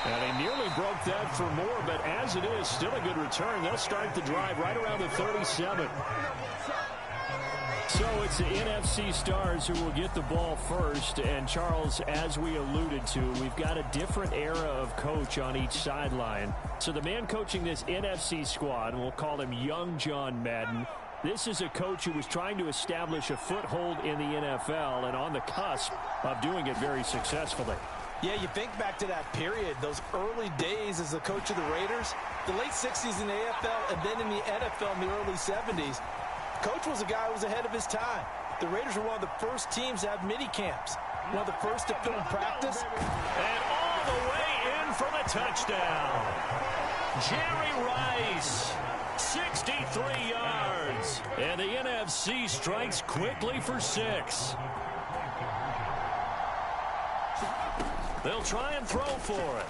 And he nearly broke that for more, but as it is, still a good return. They'll start the drive right around the 37. So it's the NFC Stars who will get the ball first. And, Charles, as we alluded to, we've got a different era of coach on each sideline. So the man coaching this NFC squad, and we'll call him Young John Madden, this is a coach who was trying to establish a foothold in the NFL and on the cusp of doing it very successfully. Yeah, you think back to that period, those early days as the coach of the Raiders, the late 60s in the AFL and then in the NFL in the early 70s. Coach was a guy who was ahead of his time. The Raiders were one of the first teams to have mini camps, one of the first to film practice. And all the way in for the touchdown. Jerry Rice, 63 yards. And the NFC strikes quickly for 6. They'll try and throw for it.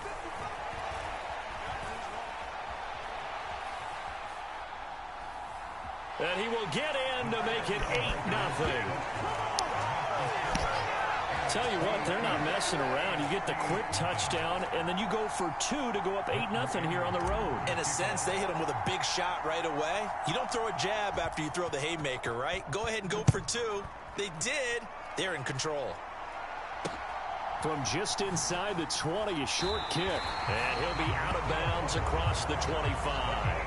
And he will get in to make it 8-0. Tell you what, they're not messing around. You get the quick touchdown, and then you go for 2 to go up 8-0 here on the road. In a sense, they hit him with a big shot right away. You don't throw a jab after you throw the haymaker, right? Go ahead and go for 2. They did. They're in control. From just inside the 20, a short kick. And he'll be out of bounds across the 25.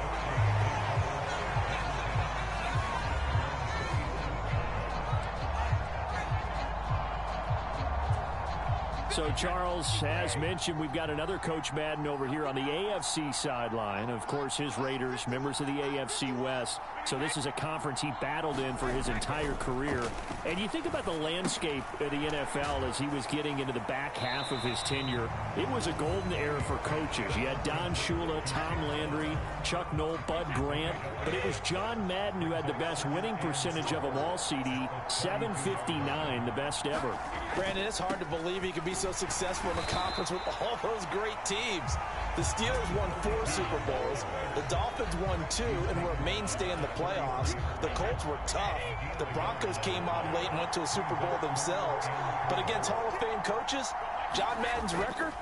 So, Charles, as mentioned, we've got another Coach Madden over here on the AFC sideline. Of course, his Raiders, members of the AFC West. So this is a conference he battled in for his entire career. And you think about the landscape of the NFL as he was getting into the back half of his tenure. It was a golden era for coaches. You had Don Shula, Tom Landry, Chuck Noll, Bud Grant. But it was John Madden who had the best winning percentage of them all, CD. 759, the best ever. Brandon, it's hard to believe he could be so successful in a conference with all those great teams. The Steelers won 4 Super Bowls. The Dolphins won 2 and were a mainstay in the playoffs. The Colts were tough. The Broncos came on late and went to a Super Bowl themselves. But against Hall of Fame coaches, John Madden's record,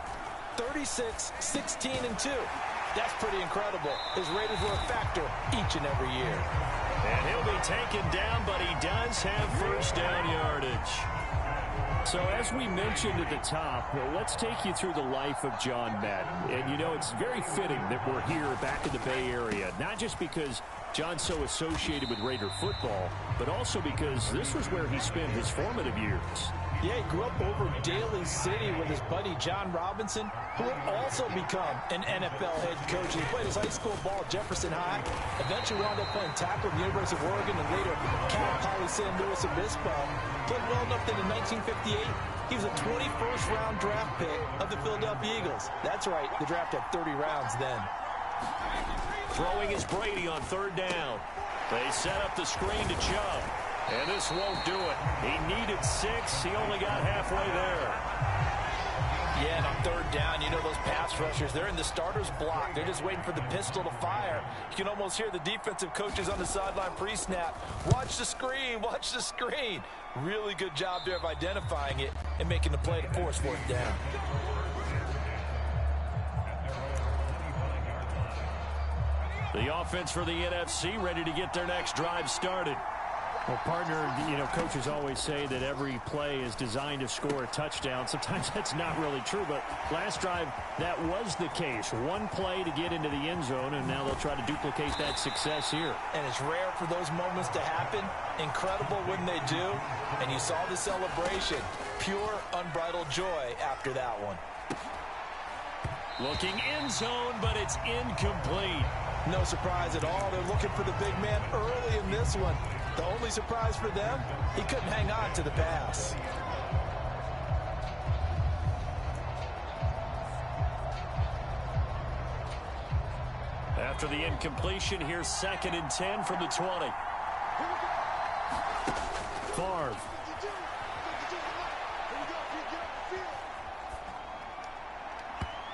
36, 16, and 2. That's pretty incredible. His Raiders were a factor each and every year. And he'll be taken down, but he does have first down yardage. So as we mentioned at the top, well, let's take you through the life of John Madden. And, you know, it's very fitting that we're here back in the Bay Area, not just because John's so associated with Raider football, but also because this was where he spent his formative years. Yeah, he grew up over Daly City with his buddy John Robinson, who would also become an NFL head coach. He played his high school ball at Jefferson High, eventually wound up playing tackle at the University of Oregon, and later Cal Poly San Luis Obispo. Played well enough that in 1958, he was a 21st round draft pick of the Philadelphia Eagles. That's right, the draft had 30 rounds then. Throwing is Brady on 3rd down. They set up the screen to Chubb. And this won't do it. He needed 6. He only got halfway there. Yeah, and on 3rd down, you know those pass rushers, they're in the starter's block. They're just waiting for the pistol to fire. You can almost hear the defensive coaches on the sideline pre-snap. Watch the screen, watch the screen. Really good job there of identifying it and making the play to force 4th down. The offense for the NFC ready to get their next drive started. Well, partner, you know, coaches always say that every play is designed to score a touchdown. Sometimes that's not really true, but last drive, that was the case. One play to get into the end zone, and now they'll try to duplicate that success here. And it's rare for those moments to happen. Incredible when they do. And you saw the celebration. Pure, unbridled joy after that one. Looking end zone, but it's incomplete. No surprise at all. They're looking for the big man early in this one. The only surprise for them, he couldn't hang on to the pass. After the incompletion, here's 2nd and 10 from the 20. Favre.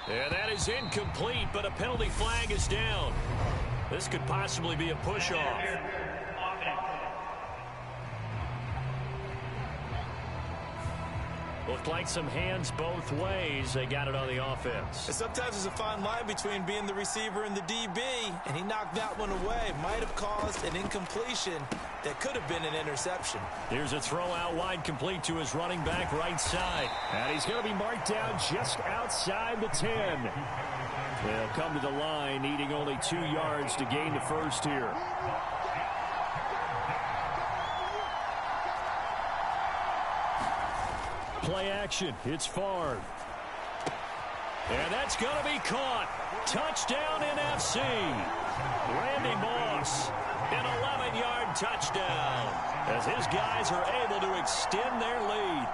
And that is incomplete, but a penalty flag is down. This could possibly be a push-off. Well, Looked like some hands both ways. They got it on the offense. And sometimes there's a fine line between being the receiver and the DB, and he knocked that one away. Might have caused an incompletion that could have been an interception. Here's a throw out wide, complete to his running back right side. And he's going to be marked down just outside the 10. They'll come to the line, needing only 2 yards to gain the first here. Play action. It's Favre. And that's going to be caught. Touchdown NFC. Randy Moss, an 11-yard touchdown, as his guys are able to extend their lead.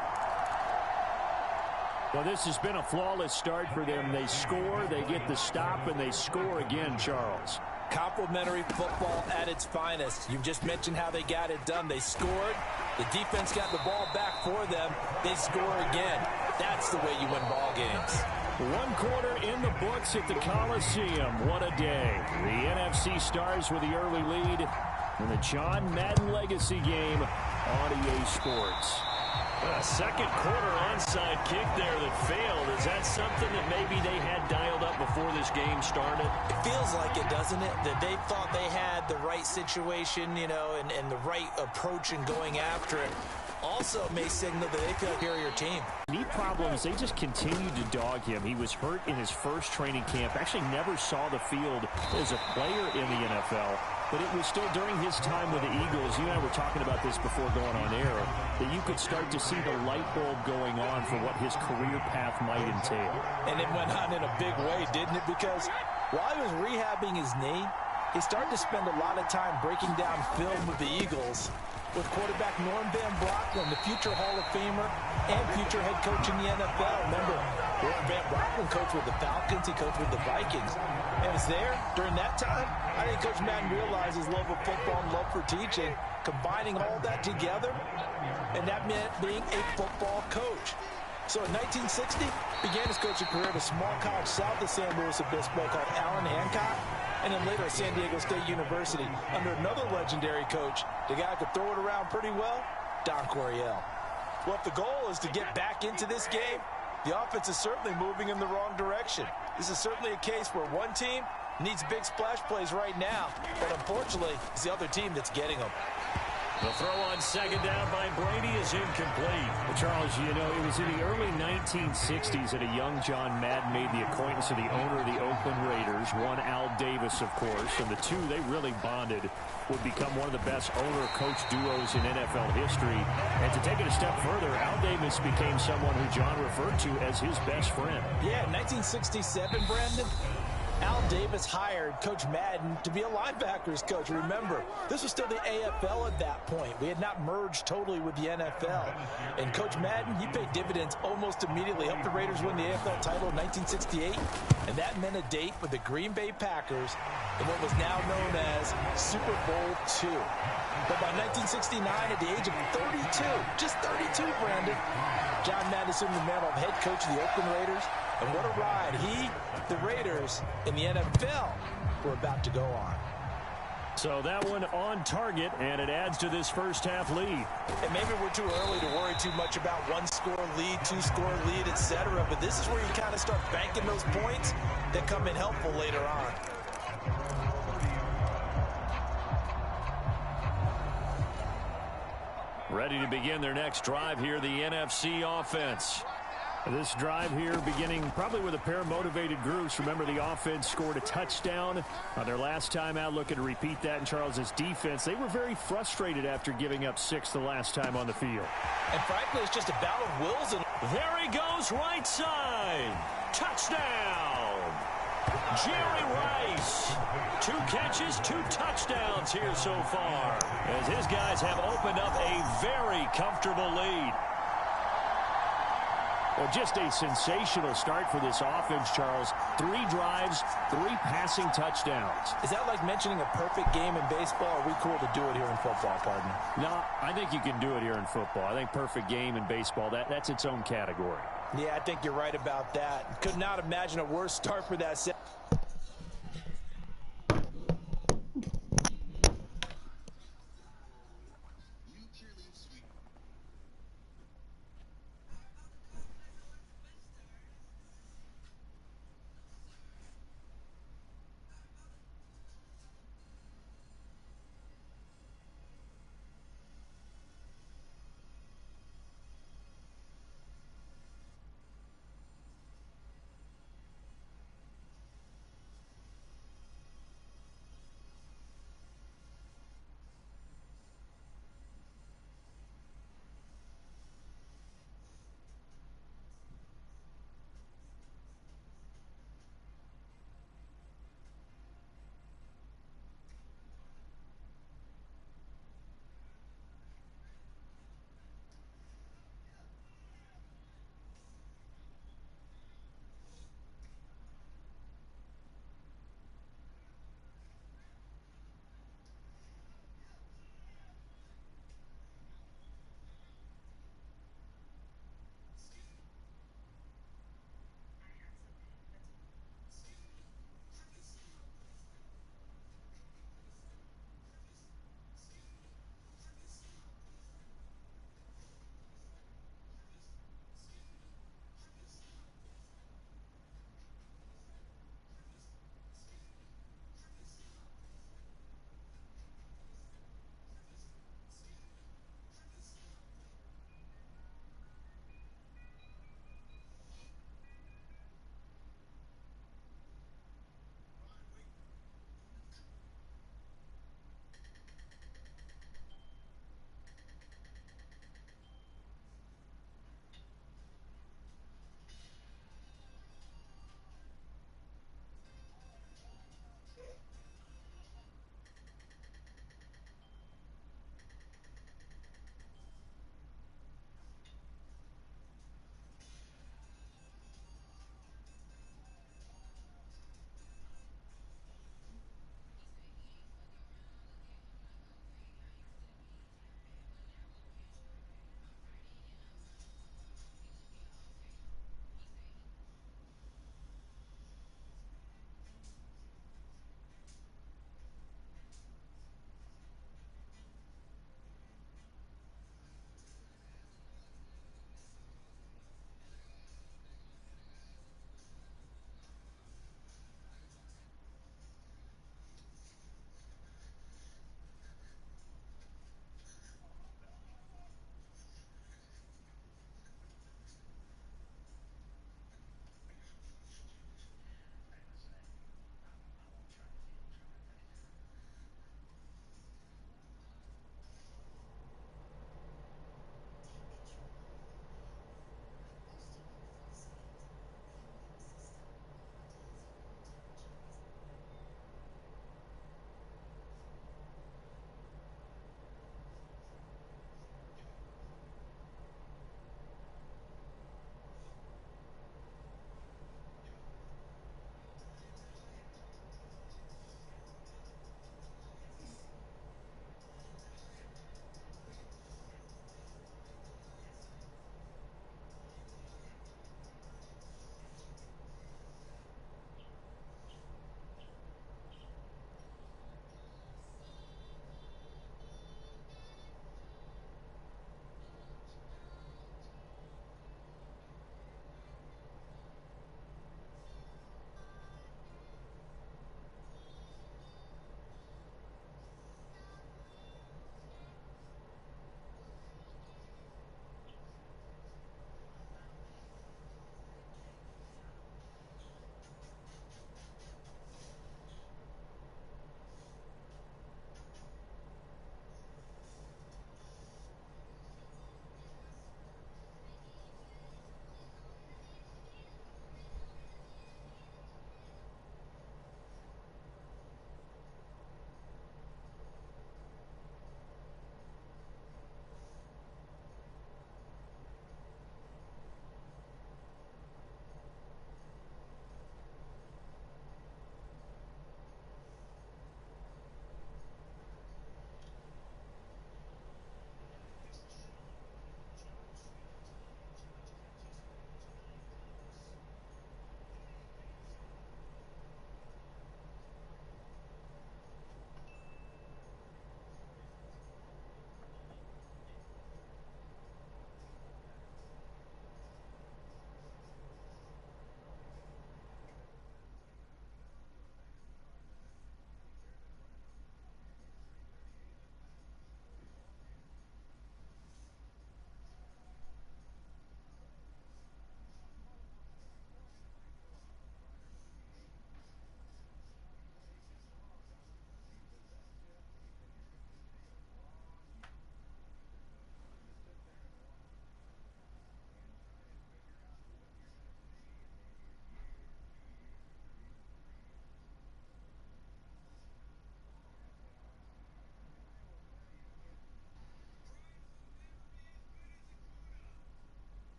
Well, this has been a flawless start for them. They score, they get the stop, and they score again, Charles. Complimentary football at its finest. You've just mentioned how they got it done. They scored. The defense got the ball back for them. They score again. That's the way you win ball games. 1 quarter in the books at the Coliseum. What a day. The NFC Stars with the early lead in the John Madden Legacy game on EA Sports. A second quarter onside kick there that failed. Is that something that maybe they had dialed up before this game started? It feels like it, doesn't it? That they thought they had the right situation, you know, and the right approach in going after it. Also may signal that they feel like they're your team. Knee problems, they just continued to dog him. He was hurt in his first training camp. Actually never saw the field as a player in the NFL. But it was still during his time with the Eagles. You and I were talking about this before going on air, that you could start to see the light bulb going on for what his career path might entail. And it went on in a big way, didn't it? Because while he was rehabbing his knee, he started to spend a lot of time breaking down film with the Eagles with quarterback Norm Van Brocklin, the future Hall of Famer and future head coach in the NFL. Remember, Norm Van Brocklin coached with the Falcons. He coached with the Vikings. And it's there during that time. I think Coach Madden realized his love of football and love for teaching, combining all that together, and that meant being a football coach. So in 1960, began his coaching career at a small college south of San Luis Obispo called Allen Hancock, and then later at San Diego State University under another legendary coach, the guy who could throw it around pretty well, Don Coryell. Well, if the goal is to get back into this game, the offense is certainly moving in the wrong direction. This is certainly a case where one team needs big splash plays right now, but unfortunately, it's the other team that's getting them. The throw on second down by Brady is incomplete. Well, Charles, you know, it was in the early 1960s that a young John Madden made the acquaintance of the owner of the Oakland Raiders, one Al Davis, of course, and the two, they really bonded, would become one of the best owner-coach duos in NFL history. And to take it a step further, Al Davis became someone who John referred to as his best friend. Yeah, 1967, Brandon. Al Davis hired Coach Madden to be a linebackers coach. Remember, this was still the AFL at that point. We had not merged totally with the NFL. And Coach Madden, he paid dividends almost immediately. Helped the Raiders win the AFL title in 1968. And that meant a date with the Green Bay Packers in what was now known as Super Bowl II. But by 1969, at the age of 32, just 32, Brandon, John Madden assumed the mantle of head coach of the Oakland Raiders. And what a ride he, the Raiders, and the NFL were about to go on. So that one on target, and it adds to this first half lead. And maybe we're too early to worry too much about one-score lead, two-score lead, etc. But this is where you kind of start banking those points that come in helpful later on. Ready to begin their next drive here, the NFC offense. This drive here beginning probably with a pair of motivated groups. Remember, the offense scored a touchdown on their last time out. Looking to repeat that in Charles's defense. They were very frustrated after giving up 6 the last time on the field. And frankly, it's just a battle of wills. And there he goes, right side. Touchdown. Jerry Rice. 2 catches, 2 touchdowns here so far, as his guys have opened up a very comfortable lead. Well, just a sensational start for this offense, Charles. 3 drives, 3 passing touchdowns. Is that like mentioning a perfect game in baseball? Or are we cool to do it here in football, partner? No, I think you can do it here in football. I think perfect game in baseball, that's its own category. Yeah, I think you're right about that. Could not imagine a worse start for that set.